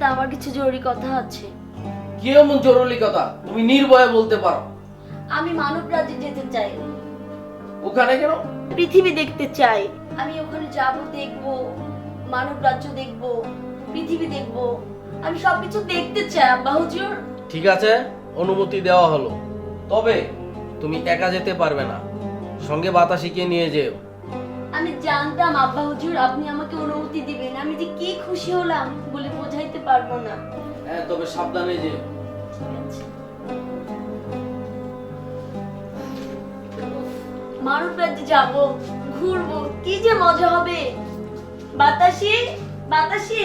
সাথে আমার কিছু জরুরি কথা আছে। কি এমন জরুরি কথা তুমি নির্ভয়ে বলতে পারো? আমি মানব রাজ্যে যেতে চাই। ওখানে কেন? পৃথিবী দেখতে চাই। আমি ওখানে যাব, দেখব, মানব রাজ্য দেখব, পৃথিবী দেখব। আমি সবকিছু দেখতে চাই আব্বা হুজুর। ঠিক আছে, অনুমতি দেওয়া হলো। তবে তুমি একা যেতে পারবে না, সঙ্গে বাতাসিকে নিয়ে যেও। আমি জানতাম আব্বা হুজুর আপনি আমাকে অনুমতি দিবেন। আমি যে কি খুশি হলাম বলে বোঝাইতে পারবো না। হ্যাঁ, তবে সাবধানে যেও। ঠিক আছে। মানব রাজ্যে যাব, ঘুরবো, কি যে মজা হবে। বাতাসি, বাতাসি।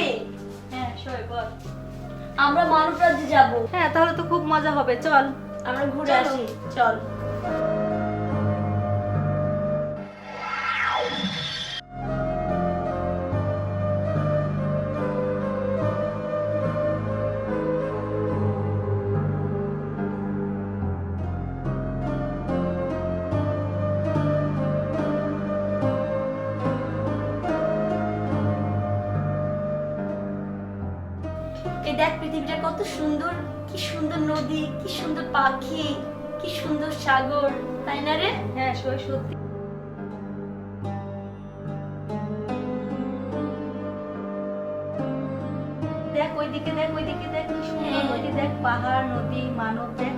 হ্যাঁ সই বল। আমরা মানব রাজ্যে যাব। হ্যাঁ তাহলে তো খুব মজা হবে, চল। আমরা ঘুরে চলো। আসি, চল। এই দেখ পৃথিবীটা কত সুন্দর, কি সুন্দর নদী, কি সুন্দর পাখি, কি সুন্দর সাগর, তাই না রে? হ্যাঁ সই সত্যি। দেখ ওইদিকে দেখ, ওইদিকে দেখ, কি সুন্দর হ্যাঁ। নদী, দেখ পাহাড়, নদী, মানব, দেখ।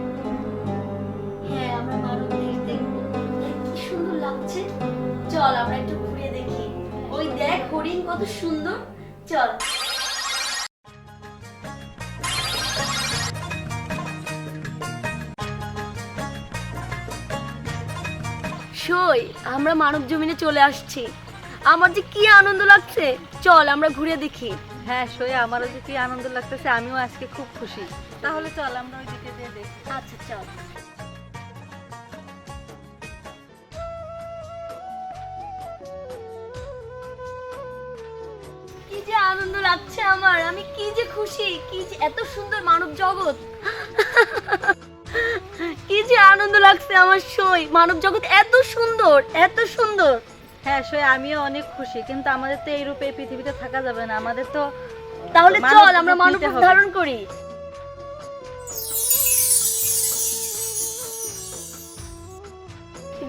হ্যাঁ, আমরা মানব দেশ দেখবো। দেখ কি সুন্দর লাগছে। চল আমরা একটু ঘুরে দেখি। ওই দেখ হরিণ কত সুন্দর। চল। সই, আমরা মানব জমিনে চলে আসছি। আমার যে কি আনন্দ লাগছে। চল আমরা ঘুরে দেখি। হ্যাঁ সই, আমারও যে কি আনন্দ লাগতেছে, আমিও আজকে খুব খুশি। তাহলে চল আমরা ওইদিকে দিয়ে দেখি। আচ্ছা চল। কি যে আনন্দ লাগছে আমার, আমি কি যে খুশি, কি যে এত সুন্দর মানব জগৎ। কি যে আনন্দ লাগছে আমার সই, মানব জগৎ এত সুন্দর, এত সুন্দর। হ্যাঁ সই, আমিও অনেক খুশি, কিন্তু আমাদের তো এই রূপে এই পৃথিবীতে থাকা যাবে না, আমাদের তো তাহলে মানব চল আমরা রূপ মানব নিতে রূপ হবে। ধারণ করি।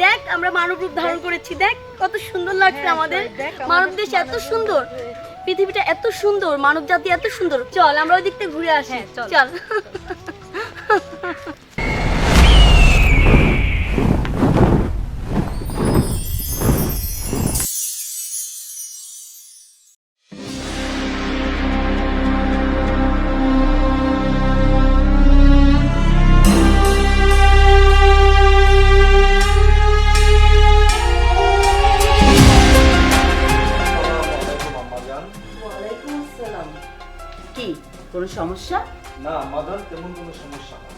দেখ আমরা মানব রূপ ধারণ করেছি, দেখ কত সুন্দর লাগছে হ্যাঁ, আমাদের। সই, দেখ মানব আমাদের দেশ এত মানব সুন্দর, পৃথিবীটা এত সুন্দর, মানব জাতি এত সুন্দর। চল আমরা ওই দিক থেকে ঘুরে আসি। হ্যাঁ, চল। চল। ওয়ালাইকুম আসসালাম। কি কোনো সমস্যা? না আম্মাজান, তেমন কোনো সমস্যা না,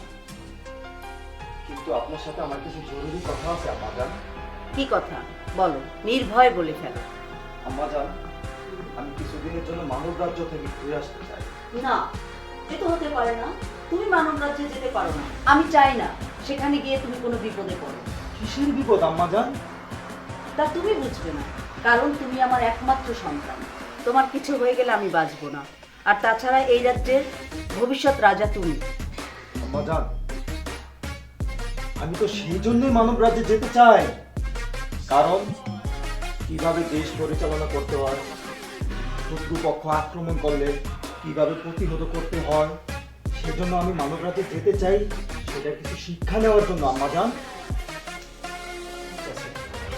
কিন্তু আপনার সাথে আমার কিছু জরুরি কথা আছে আম্মাজান। কি কথা বলো, নির্ভয় বলে ফেলো। আম্মাজান, আমি কিছুদিনের জন্য মানব রাজ্য থেকে ঘুরে আসতে চাই। না, এটা হতে পারে না। তুমি মানব রাজ্যে যেতে পারো না, আমি চাই না সেখানে গিয়ে তুমি কোনো বিপদে পড়ো। কিসের বিপদ আম্মাজান? তা তুমি বুঝবে না, কারণ তুমি আমার একমাত্র সন্তান। তোমার কিছু হয়ে গেলে আমি বাঁচবো না। আর তাছাড়া এই রাজ্যের ভবিষ্যৎ রাজা তুমি। আম্মাজান, আমি তো সেই জন্যই মানব রাজ্যে যেতে চাই, কারণ কিভাবে দেশ পরিচালনা করতে হয়, শত্রুপক্ষ আক্রমণ করলে কিভাবে প্রতিহত করতে হয়, সেজন্য আমি মানব রাজ্যে যেতে চাই। সেটা কিছু শিক্ষা নেওয়ার জন্য আম্মাজান।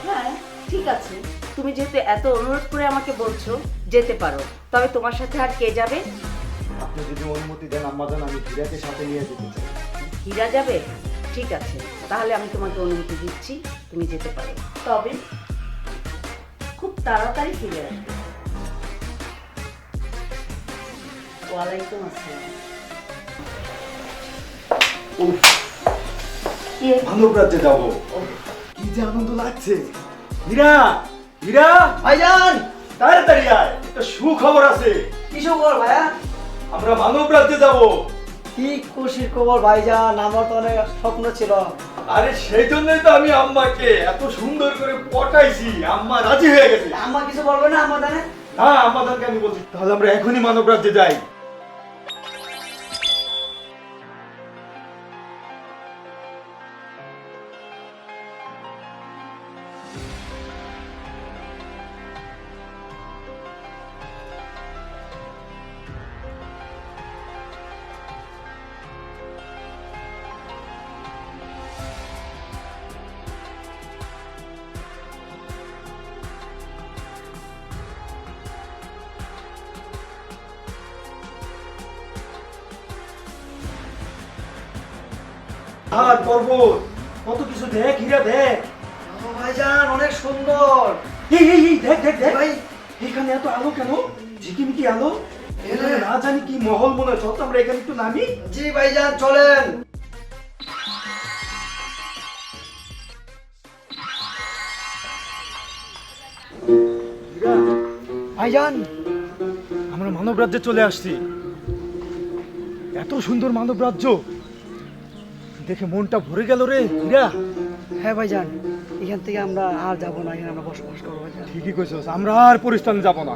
হ্যাঁ ঠিক আছে, তুমি যেহেতু এত অনুরোধ করে আমাকে বলছো, যেতে পারো। তবে তোমার সাথে আর কে যাবে? আপনি যদি অনুমতি দেন আম্মাজান, আমি হীরাকে সাথে নিয়ে যেতে চাই। হীরা যাবে? ঠিক আছে, তাহলে আমি তোমাকে অনুমতি দিচ্ছি, তুমি যেতে পারো। তবে খুব তাড়াতাড়ি ফিরে আসবে। ওয়ালাইকুম আসসালাম। উফ, মানব রাজ্যে যাবো, কি যে আনন্দ লাগছে। হীরা, হীরা ভাইজান, তাড়াতাড়ি আয়, একটা সুখবর আছে। কি খবর ভাইয়া? আমরা মানব রাজ্যে যাব। কি খুশির খবর ভাইজান, আমার তো অনেক স্বপ্ন ছিল। আরে সেই জন্যই তো আমি আম্মাকে এত সুন্দর করে পটাইছি, আম্মা রাজি হয়ে গেছে। আম্মা কিছু বলবে না আমার জানে? না, আম্মাকে আমি বলছি, তাহলে আমরা এখনই মানব রাজ্যে যাই। আর পর্বত কত কিছু দেখ, হীরা দেখ। ও ভাইজান অনেক সুন্দর। এই দেখ দেখ দেখ ভাই, এখানে এত আলো কেন? ঝিকিমিকি আলো। এখানে না জানি কি মহল মনে হয়। চল তো আমরা এখানে একটু নামি। জি ভাইজান চলেন। হীরা, ভাইজান আমরা মানব রাজ্যে চলে আসছি। এত সুন্দর মানব রাজ্য দেখে মনটা ভরে গেল রে হীরা। হ্যাঁ ভাইজান, এখান থেকে আমরা আর যাবো না, এখানে আমরা বসবাস করবো ভাইজান। ঠিকই কইছস, আমরা আর পরিস্থানে যাব না,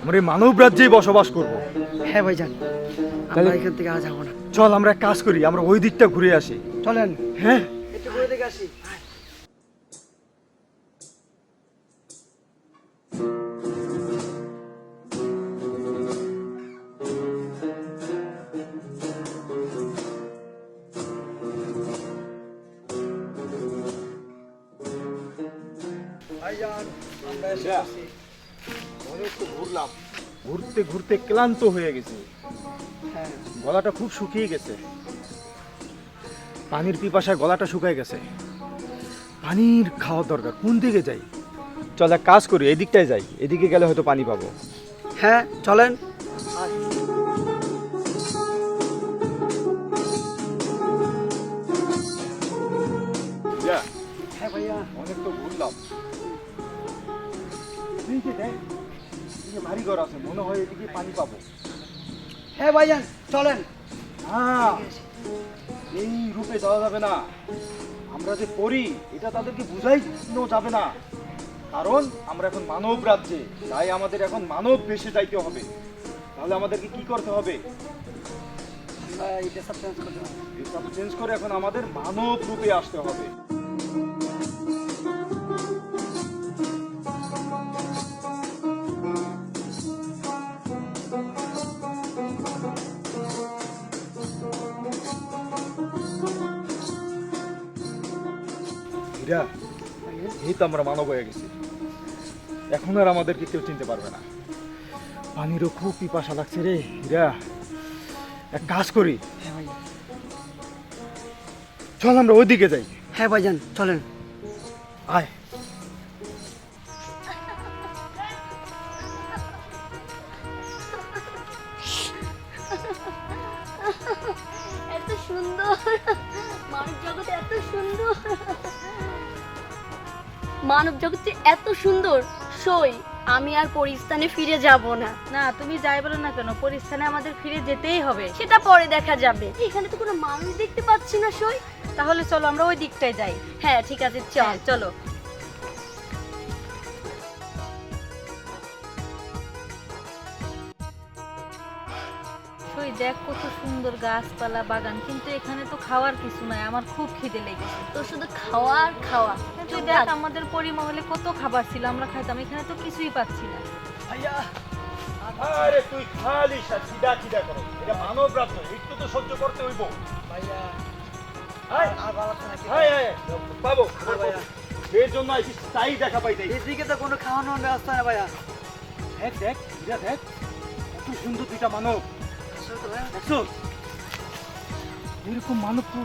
আমরা এই মানব রাজ্যেই বসবাস করব। হ্যাঁ ভাইজান, আমরা এখান থেকে আর যাবো না। চল আমরা এক কাজ করি, আমরা ওই দিকটা ঘুরে আসি। চলেন হ্যাঁ একটু ঘুরে দেখে আসি। ভাইজান আমরা এসে গেছি। অনেক তো ঘুরলাম, ঘুরতে ঘুরতে ক্লান্ত হয়ে গেছি, হ্যাঁ গলাটা খুব শুকিয়ে গেছে, পানির পিপাসায় গলাটা শুকিয়ে গেছে। পানির খাওয়া দরকার, কোন দিকে যাই? চল এক কাজ করি, এই দিকটায় যাই, এদিকে গেলে হয়তো পানি পাবো। হ্যাঁ চলেন। হ্যাঁ ভাইয়া অনেক তো ঘুরলাম, এদিকে দেখ, এদিকে বাড়ি ঘর আছে, মনে হয় এদিকে পানি পাবো। হ্যাঁ ভাইজান চলেন। হ্যাঁ, এই রূপে যাওয়া যাবে না, আমরা যে পড়ি এটা তাদেরকে বুঝাইনো যাবে না, কারণ আমরা এখন মানব রাজ্যে, তাই আমাদের এখন মানব বেশে যাইতে হবে। তাহলে আমাদেরকে কি করতে হবে? আমরা এটা সব চেঞ্জ করতে হবে। এসব চেঞ্জ করে এখন আমাদের মানব রূপে আসতে হবে। হীরা, এই তো আমরা মানব হয়ে গেছি, এখন আর আমাদেরকে কেউ চিনতে পারবে না। পানিরও খুব পিপাসা লাগছে রে হীরা, এক কাজ করি, হ্যাঁ ভাইয়া। চল আমরা ওইদিকে যাই। হ্যাঁ ভাইজান চলেন। আয়। এত সুন্দর মানব জগতে, এত সুন্দর মানব জগতে, এত সুন্দর। সই আমি আর পরিস্থানে ফিরে যাব না। না তুমি যাই বলো না কেন, পরিস্থানে আমাদের ফিরে যেতেই হবে। সেটা পরে দেখা যাবে। এখানে তো কোনো মানুষ দেখতে পাচ্ছি না সই। তাহলে চলো আমরা ওই দিকটায় যাই। হ্যাঁ ঠিক আছে, চল। হ্যাঁ, চলো। ওই দেখ কত সুন্দর গাছপালা বাগান, কিন্তু এখানে তো খাওয়ার কিছু নাই। আমার খুব খিদে লেগেছে। তো শুধু খাওয়া আর খাওয়া। তুই দেখ আমাদের পরিমহলে কত খাবার ছিল, আমরা খাইতাম, এখানে তো কিছুই পাচ্ছি না। ভাইয়া আরে তুই খালি খিদা খিদা করো, এটা মানব রাজ্য, একটু তো সহ্য করতে হইব। ভাইয়া আয় আর ভালো লাগছে না কি? আয় আয়, পাবো হ্যাঁ ভাইয়া। এর জন্য আইসিস, তাই দেখা পাই তাই। এদিকে তো কোনো খাওয়ানোর ব্যবস্থা নেই ভাইয়া। দেখ দেখ হীরা, দেখ কত সুন্দর দুইটা মানব, আসলে তো ভাইয়া দেখছো? এরকম মানব তো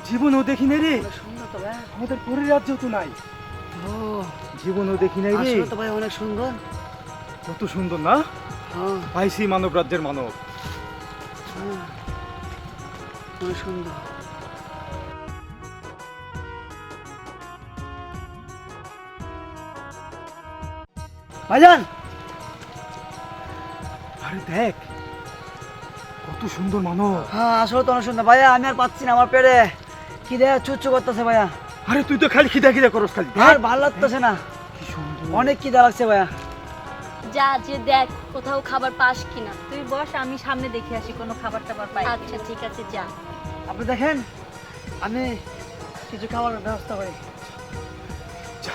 জীবনেও দেখি নাই রে, অনেক সুন্দর তো ভাইয়া। আমাদের পরিরাজ্য তো নাই, ও জীবনেও দেখি নাই রে। আসলে তো ভাই অনেক সুন্দর। কত সুন্দর না? হ্যাঁ পাইছি মানব রাজ্যের মানব। হ্যাঁ, অনেক সুন্দর। ভাইজান আরে দেখ কত সুন্দর মানব। হ্যাঁ আসলে তো অনেক সুন্দর ভাইয়া। আমি আর পাচ্ছি না, আমার পেটে কি দেয়া চুচ্চু করতেছে ভাইয়া। আরে তুই তো খালি খিদা খিদা করস খালি। আর ভালো লাগতেছে না, কি সুন্দর। অনেক খিদা লাগছে ভাইয়া। যা যে দেখ কোথাও খাবার পাস কিনা। তুই বস, আমি সামনে দেখে আসি কোনো খাবার টাবার পাই। আচ্ছা ঠিক আছে, যা। আপনি দেখেন আমি কিছু খাবারের ব্যবস্থা করি। যা।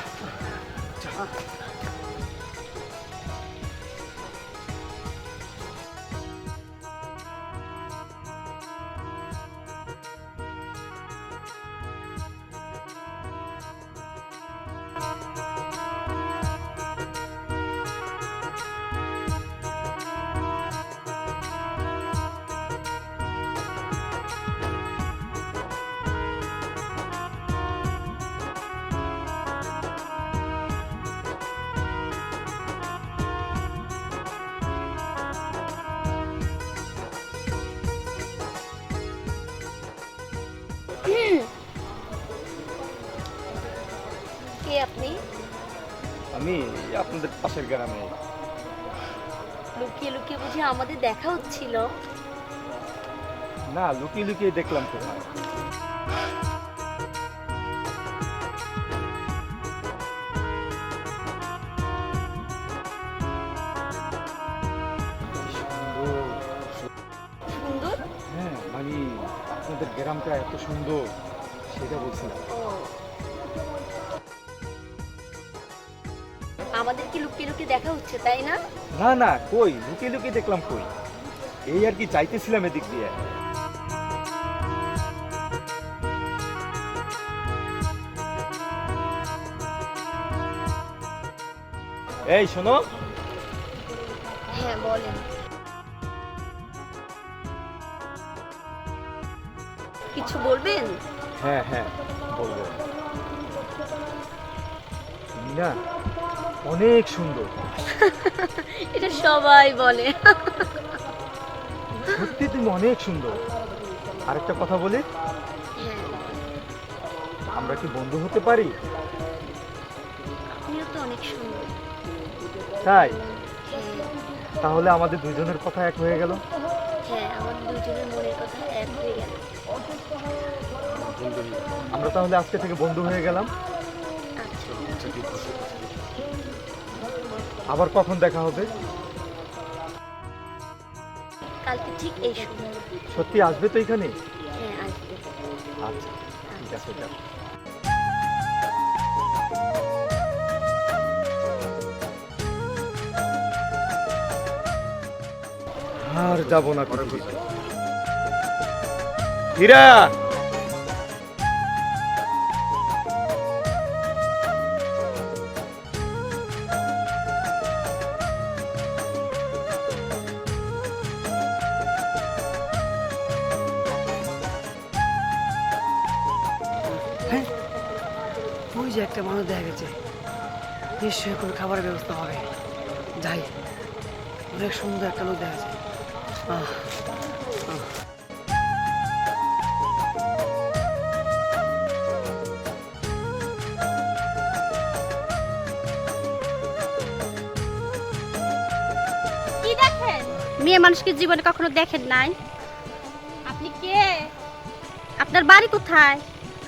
কে আপনি? আমি আপনাদের পাশের গ্রামে। লুকিয়ে লুকিয়ে বুঝি আমাদের দেখা হচ্ছিল? না, লুকিয়ে লুকিয়ে দেখলাম কোথায়। সুন্দর? হ্যাঁ, মানে আপনাদের গ্রামটা এত সুন্দর সেটা বলছিলাম। ও, আমাদের কি লুকিয়ে লুকিয়ে দেখা হচ্ছে তাই না? না না, কই লুকিয়ে লুকিয়ে দেখলাম কই, এই আর কি যাইতেছিলাম এদিক দিয়ে। এই শোনো, হ্যাঁ বলেন। কিছু বলবেন? হ্যাঁ হ্যাঁ বলবো। তুমি না অনেক সুন্দর, এটা সবাই বলে। সত্যি তুমি অনেক সুন্দর। আরেকটা কথা বলি, হ্যাঁ, আমরা কি বন্ধু হতে পারি? আপনিও তো অনেক সুন্দর। তাই? হ্যাঁ, তাহলে আমাদের দুজনের কথা এক হয়ে গেল। হ্যাঁ, আমাদের দুজনের মনের কথা এক হয়ে গেল। আমরা তাহলে আজকে থেকে বন্ধু হয়ে গেলাম। আচ্ছা, আবার কখন দেখা হবে? কালকে ঠিক এই সময়। সত্যি আসবে তো এখানে? হ্যাঁ, আসবে। আচ্ছা ঠিক আছে, যাও। আর যাব না করে বুঝতে। হীরা, ওই যে একটা মানুষ দেখা গেছে, নিশ্চয়ই কোনো খাবারের ব্যবস্থা হবে। যাই, অনেক সুন্দর একটা লোক দেখা যাচ্ছে। কি দেখেন? মেয়ে মানুষকে জীবনে কখনো দেখেন নাই? আপনি কে? আপনার বাড়ি কোথায়?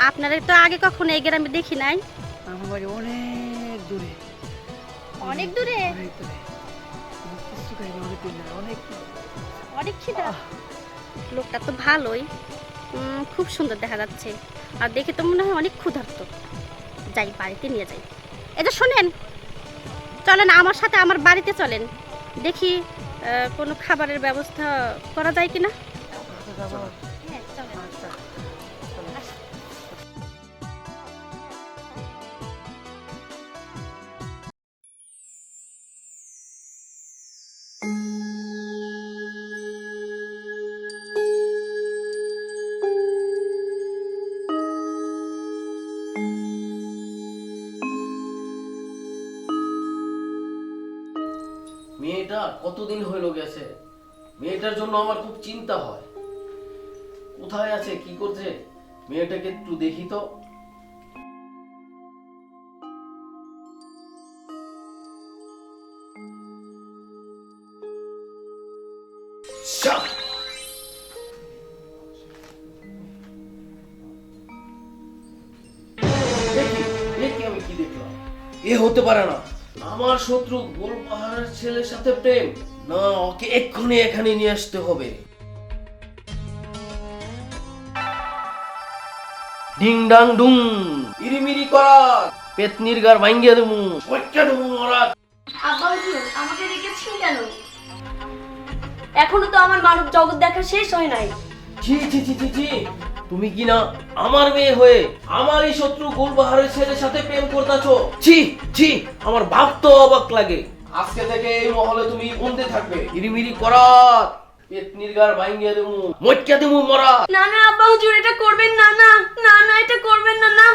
আপনারা তো আগে কখনো এই গ্রামে দেখি নাই। আমার বাড়ি অনেক দূরে। অনেক দূরে? অনেক দূরে। আমি কিচ্ছু খাইনি অনেক দিন ধরে, অনেক দূরে। অনেক খিদা। লোকটা তো ভালোই, খুব সুন্দর দেখা যাচ্ছে, আর দেখে তো মনে হয় অনেক ক্ষুধার্ত। যাই, বাড়িতে নিয়ে যাই। এই যে শোনেন, চলেন আমার সাথে আমার বাড়িতে চলেন, দেখি কোনো খাবারের ব্যবস্থা করা যায় কিনা। হ্যাঁ চলেন। মেয়েটা কতদিন হইল গেছে, মেয়েটার জন্য আমার খুব চিন্তা হয়। কোথায় আছে, কি করছে, মেয়েটাকে একটু দেখি তো। শাহ! আমি কি দেখলাম? এ হতে পারে না, আমার শত্রু গোল পাহাড়ের ছেলের সাথে প্রেম। না, ওকে এক্ষুনি এখানে নিয়ে আসতে হবে। ডিং ডাং ডুং, ইরিমিরি করা, পেতনির গার ভাঙ্গিয়ে দেবো, মটকা দেবো মরা। আব্বা হুজুর আমাকে রেখেছেন কেন? এখনো তো আমার মানব জগৎ দেখা শেষ হয় নাই। ছি ছি ছি ছি ছি, তুমি কি না আমার মেয়ে হয়ে আমারই শত্রু গুলবাহারের ছেলের সাথে প্রেম করতেছো? ছি ছি, আমার ভাবতে অবাক লাগে। আজকে থেকে এই মহলে তুমি বন্ধে থাকবে। ইরিমিরি করাত, পেতনির গার ভাঙ্গিয়ে দেবো, মটকা দেবো মরা। না না আব্বা হুজুর এটা করবেন না, না না না এটা করবেন না, না।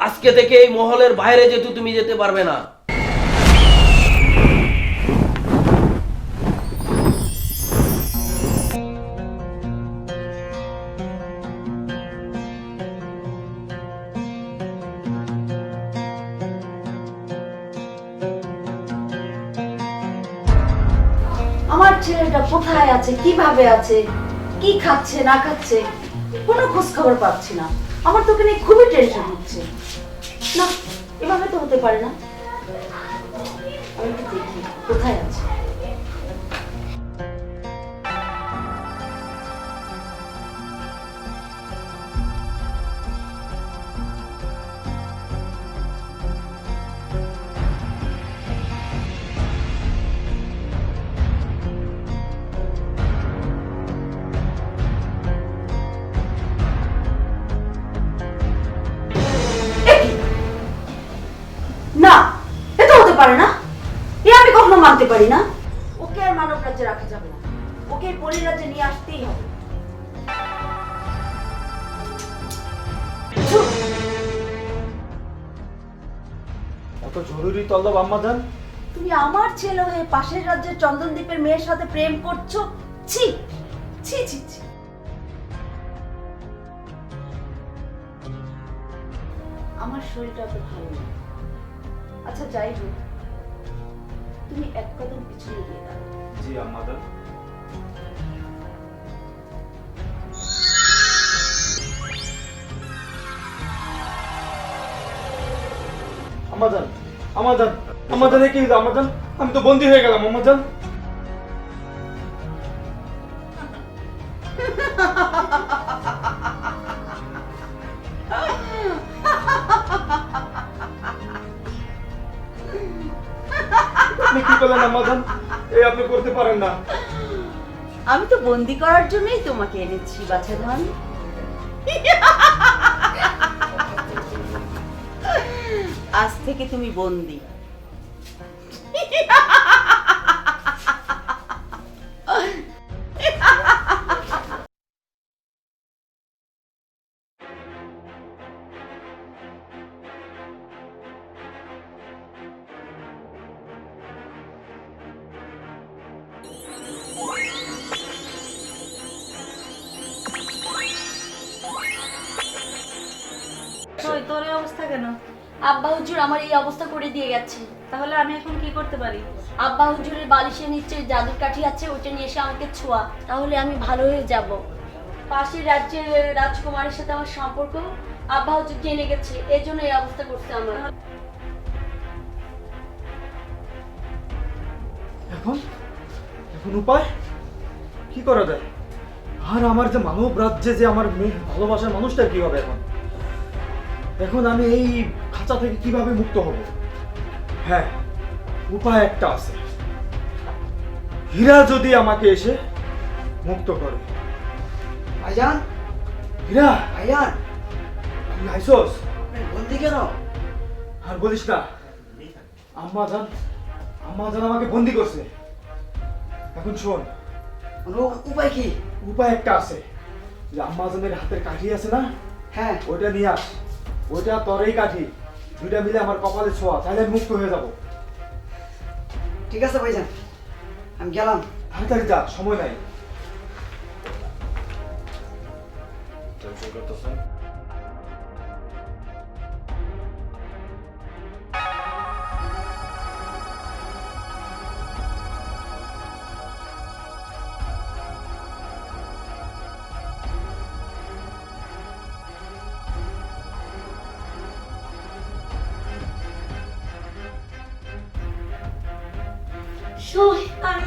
আজকে থেকে এই মহলের বাইরে যেহেতু তুমি যেতে পারবে না। আমার ছেলেটা কোথায় আছে, কিভাবে আছে, কি খাচ্ছে না খাচ্ছে, কোনো খোঁজ খবর পাচ্ছি না। আমার তো ওখানে খুবই টেনশন হচ্ছে। না, এভাবে তো হতে পারে না। আমি একটু দেখি কোথায় আছে। না, এটা হতে পারে না। এ আমি কখনো মানতে পারি না। ওকে আর মানব রাজ্যে রাখা যাবে না, ওকে পরী রাজ্যে নিয়ে আসতেই হবে। চুপ! এত জরুরি তলব আম্মাজান? তুমি আমার ছেলে হয়ে পাশের রাজ্যের চন্দনদ্বীপের মেয়ের সাথে প্রেম করছো? ছি ছি ছি ছি। আমার শরীরটা তো ভালো না। আচ্ছা যাই হোক, তুমি এক কদম পিছনে গিয়ে দাঁড়াও। জি আম্মাজান। আম্মাজান, আম্মাজান, আম্মাজান, এ কি হলো আম্মাজান? আমি তো বন্দী হয়ে গেলাম আম্মাজান। আপনি কি করলেন আম্মাজান? এই আপনি করতে পারেন না। আমি তো বন্দি করার জন্যই তোমাকে এনেছি বাছাধন। আজ থেকে তুমি বন্দি। সই তোর এই অবস্থা কেন? আব্বা হুজুর আমার এই অবস্থা করে দিয়ে গেছে। তাহলে আমি এখন কি করতে পারি? আব্বা হুজুরের বালিশের নিচে জাদুর কাঠি আছে, ওটা নিয়ে এসে আমাকে ছোঁয়া, তাহলে আমি ভালো হয়ে যাব। পাশের রাজ্যের রাজকুমারের সাথে আমার সম্পর্ক আব্বা হুজুর জেনে গেছে, এই জন্য এই অবস্থা করছে আমার। এখন এখন উপায় কি করা যায়? আর আমার যে মানব রাজ্যে যে আমার ভালোবাসার মানুষটা কি হবে এখন? এখন আমি এই খাঁচা থেকে কিভাবে মুক্ত হব? হ্যাঁ, উপায় একটা আছে। হীরা যদি আমাকে এসে মুক্ত করে। ভাইজান, হীরা, ভাইজান, তুই আইসোস? বন্দি কেন? আর বলিস না, আম্মা জান আমাকে বন্দি করছে। এখন শোন, কোনো উপায় কি? উপায় একটা আছে। যে আম্মা জানের হাতের কাঠি আছে না, হ্যাঁ, ওইটা নিয়ে আস। ওইটা তোর এই কাঠি, দুইটা মিলে আমার কপালে ছোঁয়া, তাহলে আমি মুক্ত হয়ে যাব। ঠিক আছে ভাইজান, আমি গেলাম। তাড়াতাড়ি যা, সময় নাই।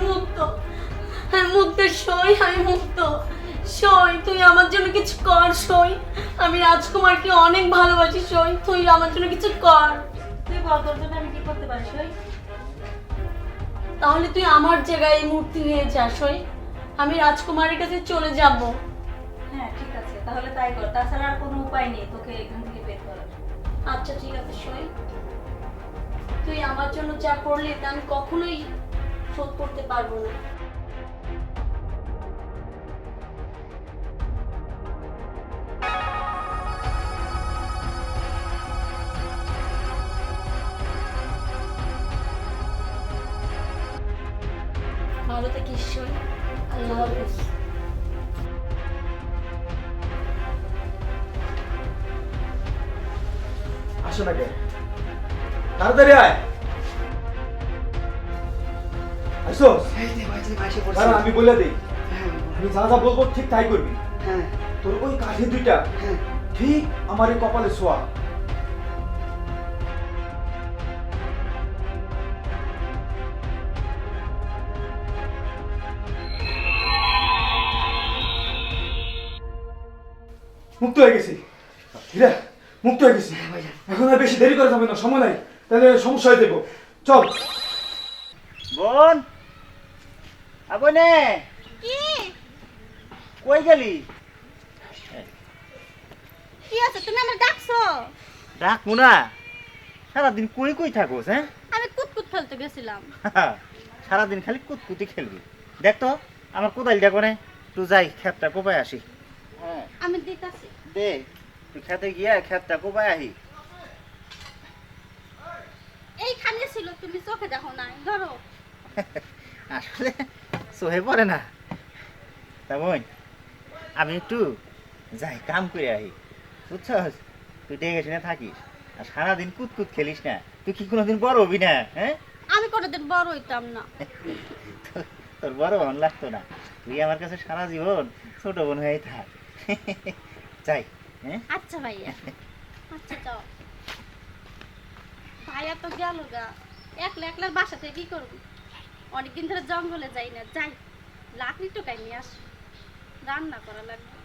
মুক্ত, আমি মুক্ত সই, আমি মুক্ত সই। তুই আমার জন্য কিছু কর সই, আমি রাজকুমারকে অনেক ভালোবাসি সই, তুই আমার জন্য কিছু কর। তুই বল তোর জন্য আমি কি করতে পারি সই? তাহলে তুই আমার জায়গায় এই মুক্তি হয়ে যা সই, আমি রাজকুমারের কাছে চলে যাব। হ্যাঁ ঠিক আছে, তাহলে তাই কর, তাছাড়া আর কোনো উপায় নেই তোকে এখান থেকে বের করার। আচ্ছা ঠিক আছে সই, তুই আমার জন্য যা করলি তা আমি কখনোই শোধ করতে পারবো না। ভালো থাকিস সই, আল্লাহ হাফেজ। আসো না কেন, তাড়াতাড়ি আয়। আসো, এই যে ভাই, এসে পড়ছে। দাঁড়া আমি বলে দিই, হ্যাঁ, আমি যা যা বলবো ঠিক তাই করবি। হ্যাঁ, তোর ওই কাঠি দুইটা হ্যাঁ। ঠিক আমার এই কপালে ছোঁয়া। মুক্ত হয়ে গেছি, হীরা মুক্ত হয়ে গেছি। এখন আর বেশি দেরি করা যাবে না, সময় নাই, তাহলে সমস্যা হয়ে দেবো। চল। বোন, আবনে কি কই গেলি? কি আছে, তুমি আমার ডাকছো? ডাকবো না, সারাদিন কই কই থাকোস? হ্যাঁ আমি কুতকুত খেলতে গেছিলাম। সারাদিন খালি কুতকুতি খেলবি। দেখ তো আমার কোদালটা করে, তুই যাই ক্ষেতটা কোপায় আসি। হ্যাঁ আমি দিতাছি। দে, তুই খেতে গিয়া ক্ষেতটা কোপায় আহি। এইখানে ছিল, তুমি চোখে দেখো না, ধরো। আসলে সোহে পড়ে না। তা বোন, আমি একটু যাই কাম করে আহি, বুঝছস? তুই দেখে শুনে থাকিস আর সারাদিন কুতকুত খেলিস না। তুই কি কোনোদিন বড় হবি না? হ্যাঁ আমি কোনোদিন বড় হইতাম না। তোর বড় বোন লাগতো না, তুই আমার কাছে সারা জীবন ছোট বোন হয়েই থাক। যাই। হ্যাঁ আচ্ছা ভাইয়া, আচ্ছা যাও। ভাইয়া তো গেল গা, একলা একলার বাসাতে কি করবো? অনেকদিন ধরে জঙ্গলে যাই না, যাই লাকড়ি টোকাই নিয়ে আস, রান্না করা লাগবে।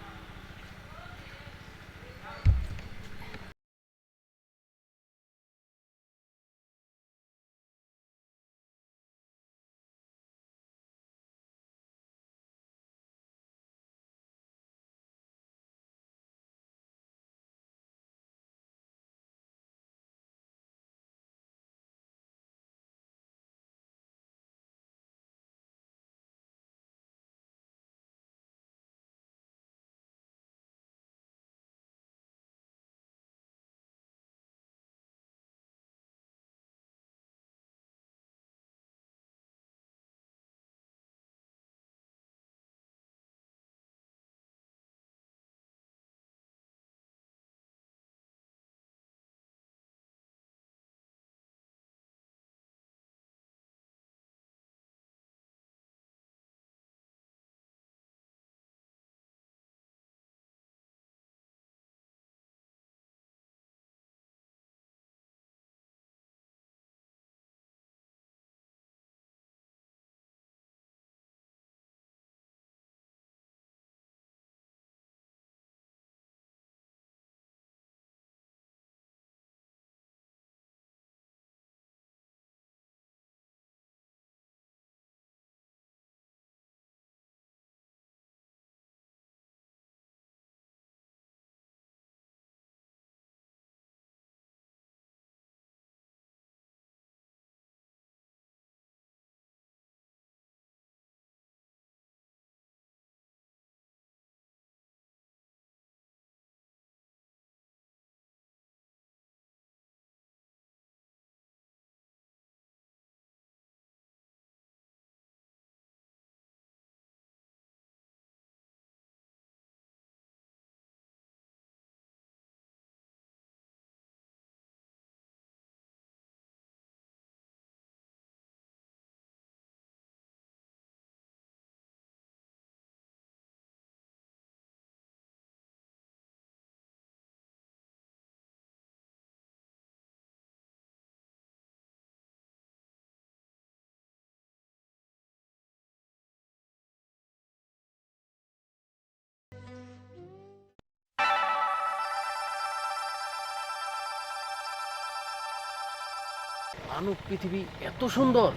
মানব পৃথিবী এত সুন্দর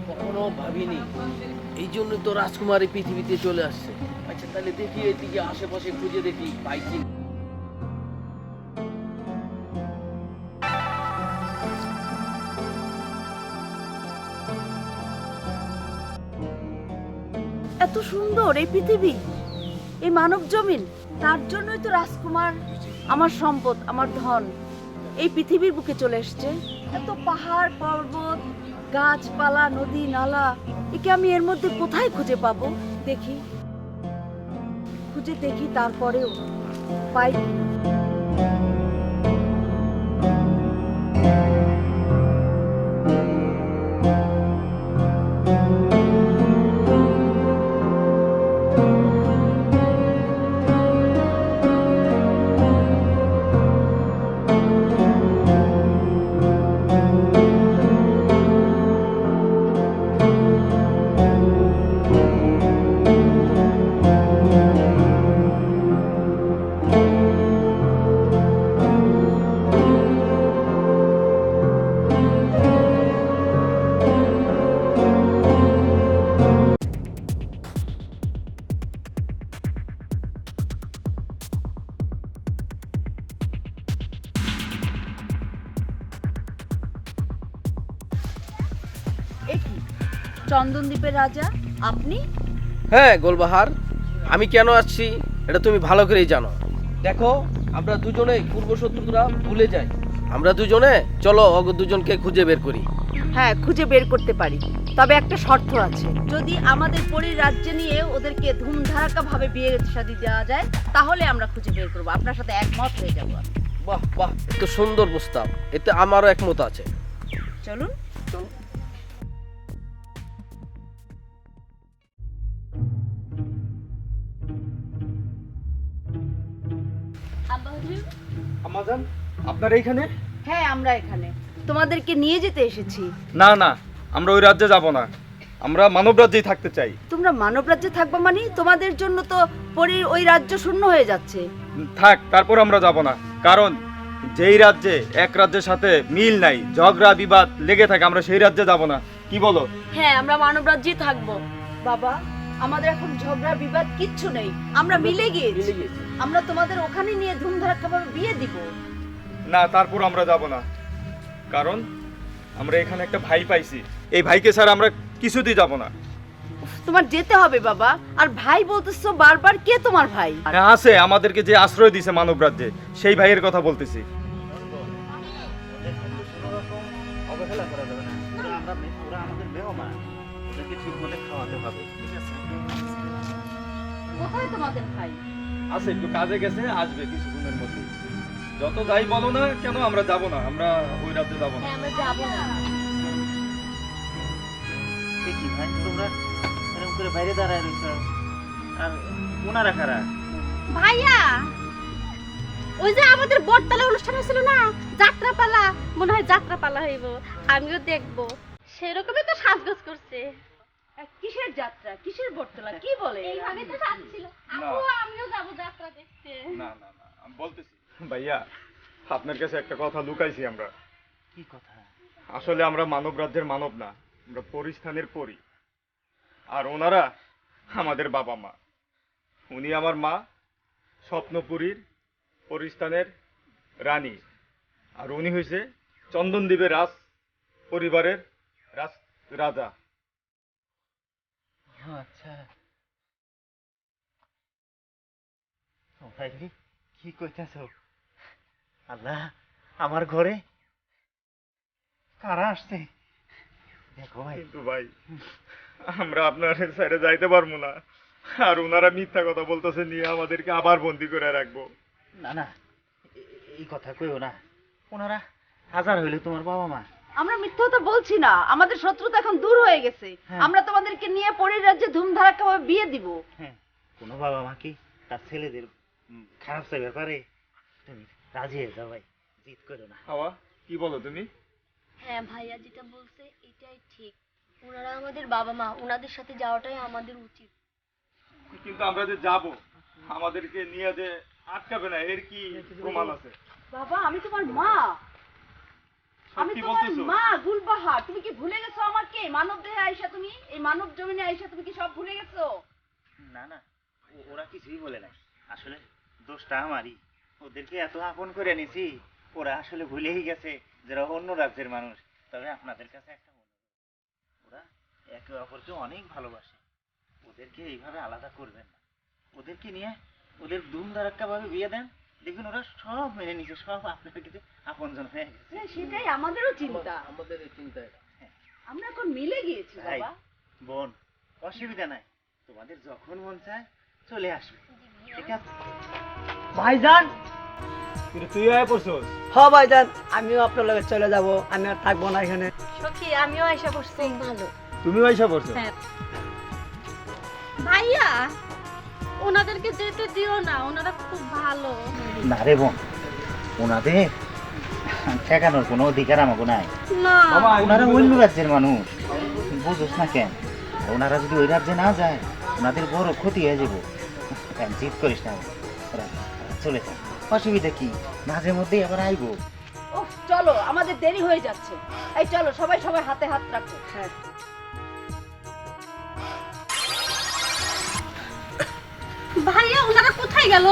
কখনো ভাবিনি। এই জন্য তো রাজকুমার এই পৃথিবীতে চলে আসছে। আচ্ছা তাহলে দেখি এদিকে আশেপাশে খুঁজে দেখি পাই কি। এত সুন্দর এই পৃথিবী, এই মানব জমিন, তার জন্যই তো রাজকুমার আমার সম্পদ, আমার ধন এই পৃথিবীর বুকে চলে এসছে। এত পাহাড় পর্বত, গাছপালা, নদী নালা, একে আমি এর মধ্যে কোথায় খুঁজে পাবো? দেখি, খুঁজে দেখি, তারপরেও পাই। চন্দনদ্বীপের রাজা আপনি? হ্যাঁ গোলবাহার, আমি কেন আসছি এটা তুমি ভালো করেই জানো। দেখো আমরা দুজনে পূর্বশত্রুরা ভুলে যাই। আমরা দুজনে চলো দুজনকে খুঁজে বের করি। হ্যাঁ, খুঁজে বের করতে পারি, তবে একটা শর্ত আছে। যদি আমাদের পরীর রাজ্যে নিয়ে ওদেরকে ধুমধারাক্কা ভাবে বিয়ে শাদী দেওয়া যায়, তাহলে আমরা খুঁজে বের করবো। আপনার সাথে একমত হয়ে যাবো। বাহ বাহ, এত সুন্দর প্রস্তাব, এতে আমারও একমত আছে। চলুন। আব্বা হুজুর, আমাজন আপনার এইখানে? হ্যাঁ, আমরা এখানে তোমাদেরকে নিয়ে যেতে এসেছি। না না, আমরা ওই রাজ্যে যাব না, আমরা মানব রাজ্যেই থাকতে চাই। তোমরা মানব রাজ্যে থাকবা মানে তোমাদের জন্য তো পরীর ওই রাজ্য শূন্য হয়ে যাচ্ছে। থাক, তারপর আমরা যাব না, কারণ যেই রাজ্যে এক রাজ্যের সাথে মিল নাই, ঝগড়া বিবাদ লেগে থাকে, আমরা সেই রাজ্যে যাব না। কি বলো? হ্যাঁ আমরা মানব রাজ্যেই থাকবো। বাবা, আমাদের এখন ঝগড়া বিবাদ কিচ্ছু নেই, আমরা মিলে গিয়েছি। আমরা তোমাদের ওখানে নিয়ে ধুমধারাক্কা ভাবে বিয়ে দিব। না, তারপর আমরা যাব না, কারণ আমরা এখানে একটা ভাই পাইছি। এই ভাইকে ছাড়া আমরা কিছুতেই যাব না। তোমার যেতে হবে বাবা। আর ভাই বলতেছো বারবার, কে তোমার ভাই? হ্যাঁ, আছে, আমাদেরকে যে আশ্রয় দিয়েছে মানব রাজ্যে, সেই ভাইয়ের কথা বলতেছি। অবহেলা করা যাবে না, ওরা আমাদের মেহমান, ওদেরকে ঠিক মতো খাওয়াতে হবে, ঠিক আছে? কোথায় তোমাদের ভাই? আছে, একটু কাজে গেছে, আসবে কিছুদিনের মধ্যে। যত যাই বলো না কেন, আমরা যাব না, আমরা ওই রাজ্যে যাব না। হ্যাঁ আমরা যাবো না। কি ভাই, তোমরা এরকম করে বাইরে দাঁড়ায় রয়েছ, আর ওনারা কারা? ভাইয়া, ওই যে আমাদের বটতলা অনুষ্ঠান হয়েছিল না, যাত্রাপালা, মনে হয় যাত্রাপালা হইব, আমিও দেখবো। সেরকমই তো সাজগোজ করছে। কিসের যাত্রা, কিসের বটতলা, কি বলে? এইভাবে তো সাজছিল। আমিও যাবো যাত্রা দেখতে। না না না, আমি বলতেছি ভাইয়া, আপনার কাছে একটা কথা লুকাইছি আমরা। কি কথা? আসলে আমরা মানব রাজ্যের মানব না, আমরা পরিস্থানের পরি। আর ওনারা আমাদের বাবা মা। উনি আমার মা স্বপ্নপুরীর পরিস্থানের রানী, আর উনি হয়েছে চন্দনদ্বীপের রাজ পরিবারের রাজা। আচ্ছা, ভাই কি কইতাছ? আল্লাহ, আমার ঘরে কারা আসছে? দেখো ভাই। কিন্তু ভাই, আমরা আপনার সাইডে যাইতে পারবো না, আর ওনারা মিথ্যা কথা বলতেছে, নিয়ে আমাদেরকে আবার বন্দি করে রাখবো। না না, এই কথা কইও না, ওনারা হাজার হইলে তোমার বাবা মা। আমরা মিথ্যা কথা বলছি না, আমাদের শত্রুতা এখন দূর হয়ে গেছে। হ্যাঁ। আমরা তোমাদেরকে নিয়ে পরীর রাজ্যে ধুমধারাক্কা ভাবে বিয়ে দিব। হ্যাঁ, কোনো বাবা মা কি তার ছেলেদের খারাপ চাইবে পারে? তুমি রাজি হয়ে যাও ভাই, জিদ করো না। হাওয়া, কি বলো তুমি? হ্যাঁ ভাইয়া যেটা বলছে এটাই ঠিক। ওনারা আমাদের বাবা মা, ওনাদের সাথে যাওয়াটাই আমাদের উচিত। কিন্তু আমরা যে যাব, আমাদেরকে নিয়ে যে আটকাবে না, এর কি প্রমাণ আছে? বাবা, আমি তোমার মা। আমি তোমার মা গুলবাহার, তুমি কি ভুলে গেছো আমাকে? মানব দেহে আইসা তুমি, এই মানব জমিনে আইসা তুমি কি সব ভুলে গেছো? না না, ওরা কিছুই বলে নাই। আসলে দোষটা আমারই। ওদেরকে এত আপন করে নিছি, ওরা আসলে ভুলেই গেছে যারা অন্য রাজ্যের মানুষ। তবে আপনাদের কাছে একটা অনুরোধ, ওরা একে অপরকে অনেক ভালোবাসে। ওদেরকে এইভাবে আলাদা করবেন না। ওদেরকে নিয়ে ওদের ধুমধারাক্কা ভাবে বিয়ে দেন, দেখবেন ওরা সব মেনে নিছে, সব আপনার কিছু আপনজন হয়ে গেছে। হ্যাঁ, সেটাই আমাদেরও চিন্তা। আমাদের এই চিন্তায় আমরা এখন মিলে গিয়েছি ভাই, বাবা। বোন, অসুবিধা নাই, তোমাদের যখন মন চায় চলে আসবে, ঠিক আছে? ভাইজান, তুই আয় পড়ছস? হ ভাইজান, আমিও আপনার লগে চলে যাব, আমি আর থাকবো না এখানে। সখী আমিও আইসা পড়ছি। ভালো। তুমিও আইসা পড়ছো? হ্যাঁ। ভাইয়া ওনাদেরকে যেতে দিও না, ওনারা খুব ভালো। না রে বোন, ওনাদের ঠেকানোর কোনো অধিকার আমাকে নাই। না ওনারা অন্য রাজ্যের মানুষ, বুঝোস না কেন? ওনারা যদি ওই রাজ্যে না যায়, ওনাদের বড় ক্ষতি হয়ে যাবো। জিদ করিস না, ওরা চলে যায়, অসুবিধা কি? মাঝে মধ্যেই আবার আইবো। উফ, চলো, আমাদের দেরি হয়ে যাচ্ছে। এই চলো, সবাই সবাই হাতে হাত রাখো। হ্যাঁ। ভাইয়া ওনারা কোথায় গেল?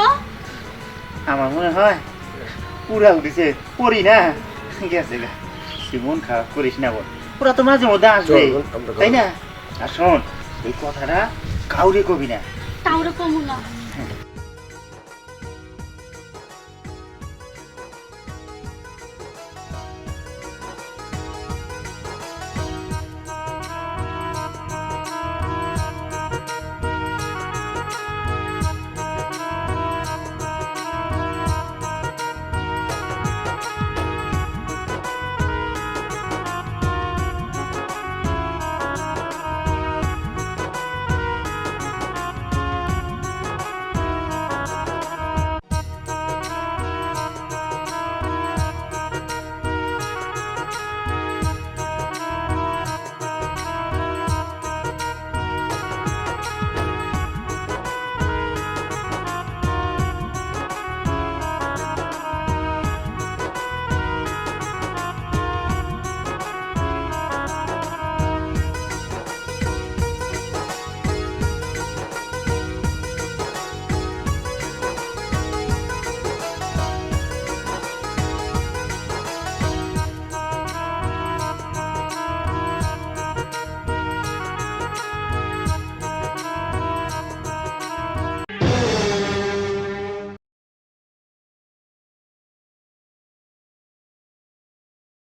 আমার মনে হয় পুরা উঠেছে, পড়ি না গেছে গা। তুই মন খারাপ করিস না বোন, ওরা তো মাঝে মধ্যে আসবে, তাই না? আর শোন, এই কথাটা কাউরে কবি না। তাওরে কমু না।